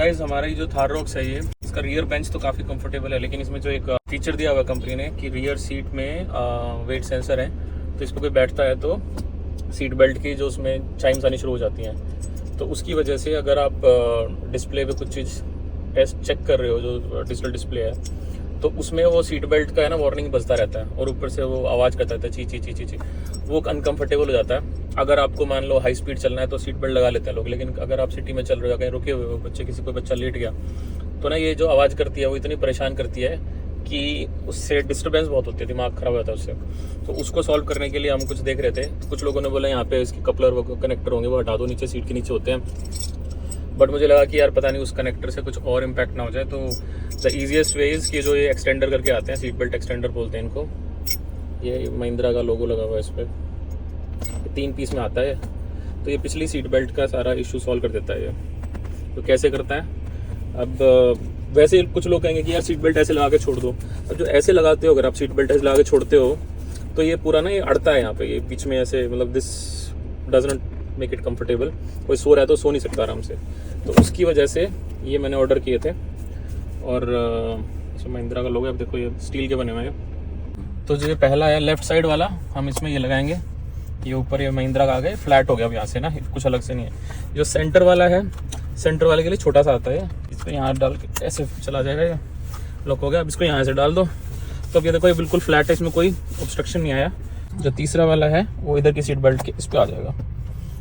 Guys हमारा ये जो थार रॉक्स है ये इसका रियर बेंच तो काफ़ी कंफर्टेबल है, लेकिन इसमें जो एक फीचर दिया हुआ है कंपनी ने कि रियर सीट में वेट सेंसर है, तो इस पर कोई बैठता है तो सीट बेल्ट की जो उसमें चाइम्स आनी शुरू हो जाती हैं। तो उसकी वजह से अगर आप डिस्प्ले पे कुछ चीज़ टेस्ट चेक कर रहे हो, जो डिजिटल डिस्प्ले है, तो उसमें वो सीट बेल्ट का है ना वार्निंग बजता रहता है और ऊपर से वो आवाज़ करता रहता है ची ची ची ची ची। वो अनकंफर्टेबल हो जाता है। अगर आपको मान लो हाई स्पीड चलना है तो सीट बेल्ट लगा लेते हैं लोग, लेकिन अगर आप सिटी में चल रहे हो, कहीं रुके हुए हो, कोई बच्चा लेट गया, तो ना ये जो आवाज़ करती है वो इतनी परेशान करती है कि उससे डिस्टर्बेंस बहुत होती है, दिमाग ख़राब होता है उससे। तो उसको सॉल्व करने के लिए हम कुछ देख रहे थे। कुछ लोगों ने बोला यहाँ पे इसके कपलर वो कनेक्टर होंगे वो हटा दो, नीचे सीट के नीचे होते हैं। बट मुझे लगा कि यार पता नहीं उस कनेक्टर से कुछ और इम्पैक्ट ना हो जाए। तो द ईजीएस्ट वे इज़ कि जो ये एक्सटेंडर करके आते हैं, सीट बेल्ट एक्सटेंडर बोलते हैं इनको, ये महिंद्रा का लोगो लगा हुआ है इस पर, 3 पीस में आता है। तो ये पिछली सीट बेल्ट का सारा इशू सॉल्व कर देता है ये। तो कैसे करता है? अब वैसे कुछ लोग कहेंगे कि यार सीट बेल्ट ऐसे लगा के छोड़ दो। अब जो ऐसे लगाते हो, अगर आप सीट बेल्ट ऐसे लगा के छोड़ते हो तो ये पूरा ना ये अड़ता है यहाँ पे, ये बीच में ऐसे, मतलब this does not make it comfortable. कोई सो रहा है तो सो नहीं सकता आराम से। तो उसकी वजह से ये मैंने ऑर्डर किए थे। और महिंद्रा का लोगो, अब देखो ये स्टील के बने हुए हैं। तो जो ये पहला है लेफ्ट साइड वाला, हम इसमें ये लगाएंगे। ये ऊपर ये महिंद्रा का आ गया, फ्लैट हो गया अब यहाँ से ना, कुछ अलग से नहीं है। जो सेंटर वाला है, सेंटर वाले के लिए छोटा सा आता है, इसको यहाँ डाल के ऐसे चला जाएगा, ये लॉक हो गया। अब इसको यहाँ से डाल दो तो अब ये देखो ये बिल्कुल फ्लैट है, इसमें कोई ऑब्स्ट्रक्शन नहीं आया। जो तीसरा वाला है वो इधर की सीट बेल्ट के इस पर आ जाएगा,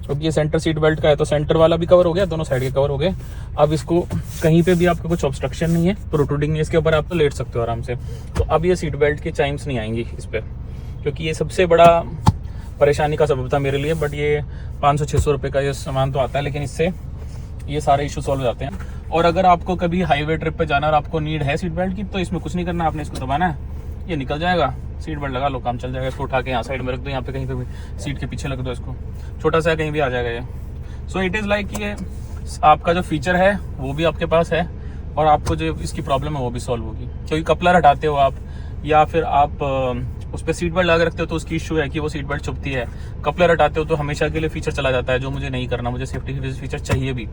क्योंकि ये सेंटर सीट बेल्ट का है। तो सेंटर वाला भी कवर हो गया, दोनों साइड के कवर हो गए। अब इसको कहीं पे भी आपका कुछ ऑब्स्ट्रक्शन नहीं है, प्रोट्रूडिंग नहीं है, इसके ऊपर आप तो लेट सकते हो आराम से। तो अब ये सीट बेल्ट की चाइम्स नहीं आएंगी इस पर, क्योंकि ये सबसे बड़ा परेशानी का सबब था मेरे लिए। बट ये 500-600 रुपये का ये सामान तो आता है, लेकिन इससे ये सारे इशू सॉल्व हो जाते हैं। और अगर आपको कभी हाईवे ट्रिप पे जाना और आपको नीड है सीट बेल्ट की, तो इसमें कुछ नहीं करना, आपने इसको दबाना है, ये निकल जाएगा, सीट बेल्ट लगा लो, काम चल जाएगा। इसको उठा के यहाँ साइड में रख दो, यहाँ पे कहीं पे भी सीट के पीछे रख दो, इसको छोटा सा कहीं भी आ जाएगा ये। सो इट इज़ लाइक ये आपका जो फीचर है वो भी आपके पास है, और आपको जो इसकी प्रॉब्लम है वो भी सॉल्व होगी। क्योंकि कपलर हटाते हो आप, या फिर आप उस पर सीट बेल्ट लगा रखते हो तो उसकी इशू है कि वो सीट बेल्ट चुभती है। कपलर हटाते हो तो हमेशा के लिए फीचर चला जाता है, जो मुझे नहीं करना, मुझे सेफ्टी के फीचर चाहिए भी।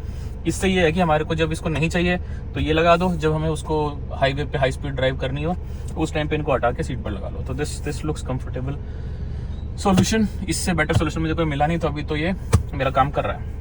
इससे ये है कि हमारे को जब इसको नहीं चाहिए तो ये लगा दो, जब हमें उसको हाईवे पे हाई स्पीड ड्राइव करनी हो उस टाइम पे इनको हटा के सीट बेल्ट लगा लो। तो दिस लुक्स कंफर्टेबल सॉल्यूशन। इससे बेटर सॉल्यूशन मुझे कोई मिला नहीं, तो अभी तो ये मेरा काम कर रहा है।